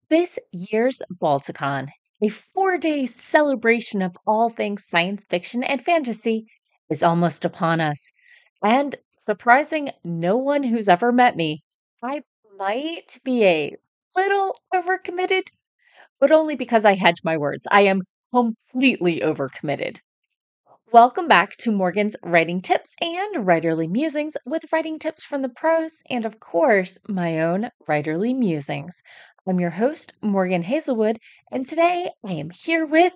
This year's Balticon, a 4-day celebration of all things science fiction and fantasy, is almost upon us. And surprising no one who's ever met me, I might be a little overcommitted, but only because I hedge my words. I am completely overcommitted. Welcome back to Morgan's Writing Tips and Writerly Musings with writing tips from the pros and, of course, my own writerly musings. I'm your host, Morgan Hazelwood, and today I am here with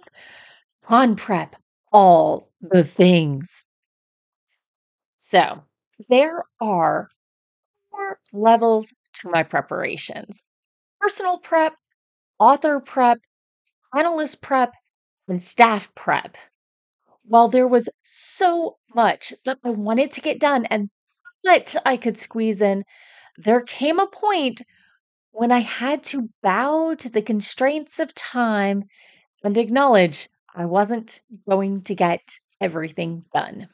Con Prep, all the things. So, there are 4 levels to my preparations: personal prep, author prep, panelist prep, and staff prep. While there was so much that I wanted to get done and that I could squeeze in, there came a point when I had to bow to the constraints of time and acknowledge I wasn't going to get everything done.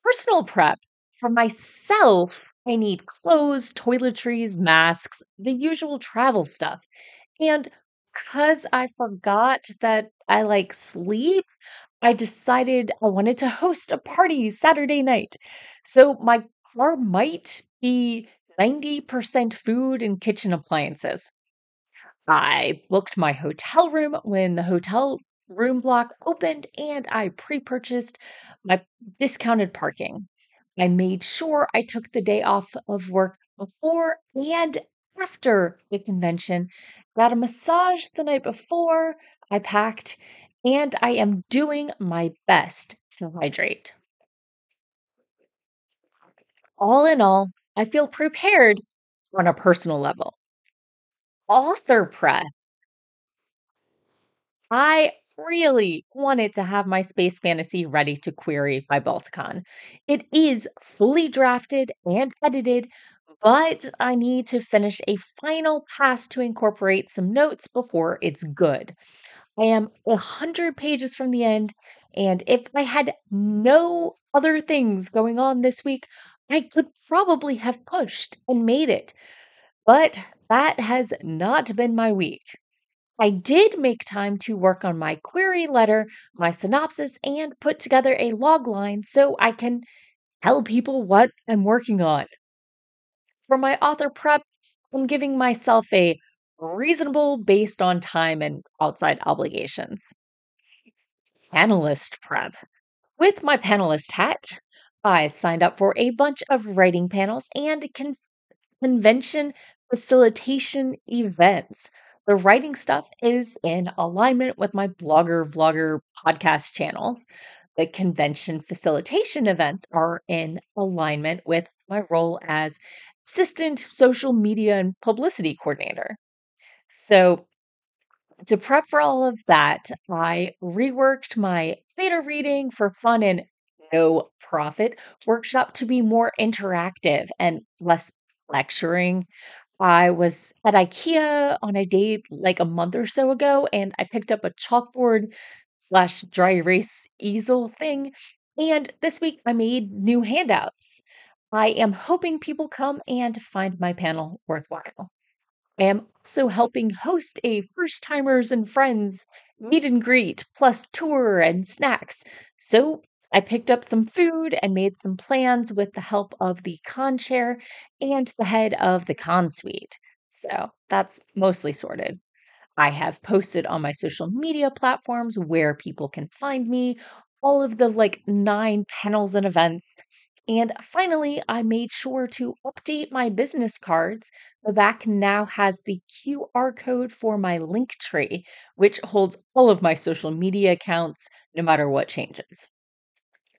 Personal prep. For myself, I need clothes, toiletries, masks, the usual travel stuff. And because I forgot that I like sleep, I decided I wanted to host a party Saturday night. So my car might be 90% food and kitchen appliances. I booked my hotel room when the hotel room block opened and I pre purchased my discounted parking. I made sure I took the day off of work before and after the convention, got a massage the night before I packed, and I am doing my best to hydrate. All in all, I feel prepared on a personal level. Author prep. I really wanted to have my space fantasy ready to query by Balticon. It is fully drafted and edited, but I need to finish a final pass to incorporate some notes before it's good. I am 100 pages from the end, and if I had no other things going on this week, I could probably have pushed and made it. But that has not been my week. I did make time to work on my query letter, my synopsis, and put together a log line so I can tell people what I'm working on. For my author prep, I'm giving myself a reasonable based on time and outside obligations. Panelist prep. With my panelist hat, I signed up for a bunch of writing panels and convention facilitation events. The writing stuff is in alignment with my blogger, vlogger, podcast channels. The convention facilitation events are in alignment with my role as assistant social media and publicity coordinator. So, to prep for all of that, I reworked my beta reading for fun and no profit workshop to be more interactive and less lecturing. I was at IKEA on a date like a month or so ago, and I picked up a chalkboard slash dry erase easel thing. And this week I made new handouts. I am hoping people come and find my panel worthwhile. I am also helping host a first timers and friends meet and greet, plus tour and snacks. So I picked up some food and made some plans with the help of the con chair and the head of the con suite. So that's mostly sorted. I have posted on my social media platforms where people can find me, all of the like 9 panels and events. And finally, I made sure to update my business cards. The back now has the QR code for my link tree, which holds all of my social media accounts, no matter what changes.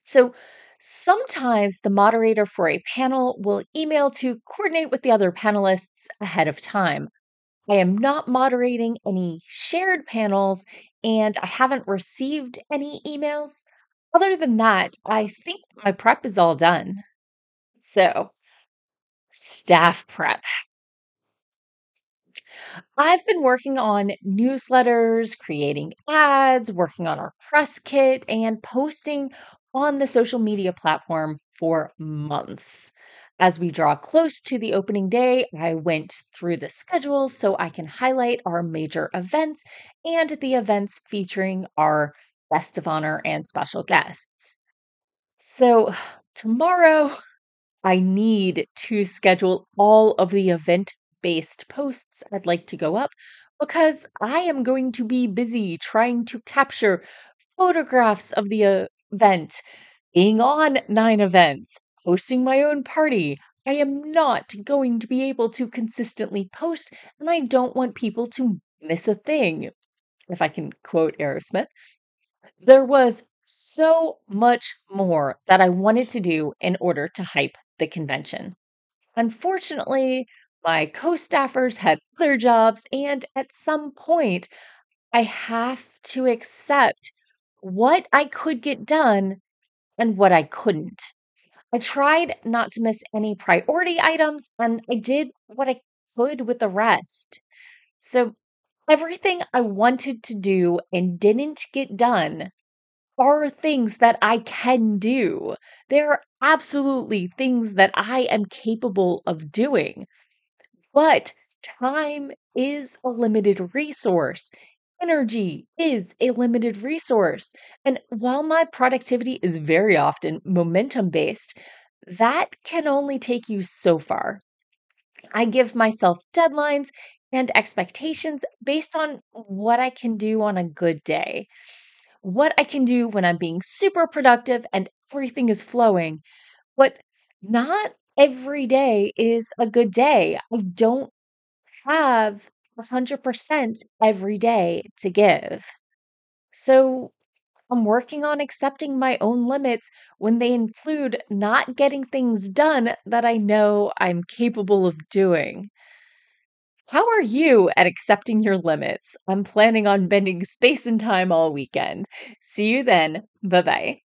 So sometimes the moderator for a panel will email to coordinate with the other panelists ahead of time. I am not moderating any shared panels, and I haven't received any emails. Other than that, I think my prep is all done. So, staff prep. I've been working on newsletters, creating ads, working on our press kit, and posting on the social media platform for months. As we draw close to the opening day, I went through the schedule so I can highlight our major events and the events featuring our guest of honor and special guests. So, tomorrow I need to schedule all of the event based posts I'd like to go up because I am going to be busy trying to capture photographs of the event, being on 9 events, hosting my own party. I am not going to be able to consistently post, and I don't want people to miss a thing. If I can quote Aerosmith, there was so much more that I wanted to do in order to hype the convention. Unfortunately, my co staffers had other jobs, and at some point, I have to accept what I could get done and what I couldn't. I tried not to miss any priority items, and I did what I could with the rest. So, everything I wanted to do and didn't get done are things that I can do. There are absolutely things that I am capable of doing, but time is a limited resource. Energy is a limited resource. And while my productivity is very often momentum based, that can only take you so far. I give myself deadlines and expectations based on what I can do on a good day, what I can do when I'm being super productive and everything is flowing. But not every day is a good day. I don't have 100% every day to give. So I'm working on accepting my own limits when they include not getting things done that I know I'm capable of doing. How are you at accepting your limits? I'm planning on bending space and time all weekend. See you then. Bye bye.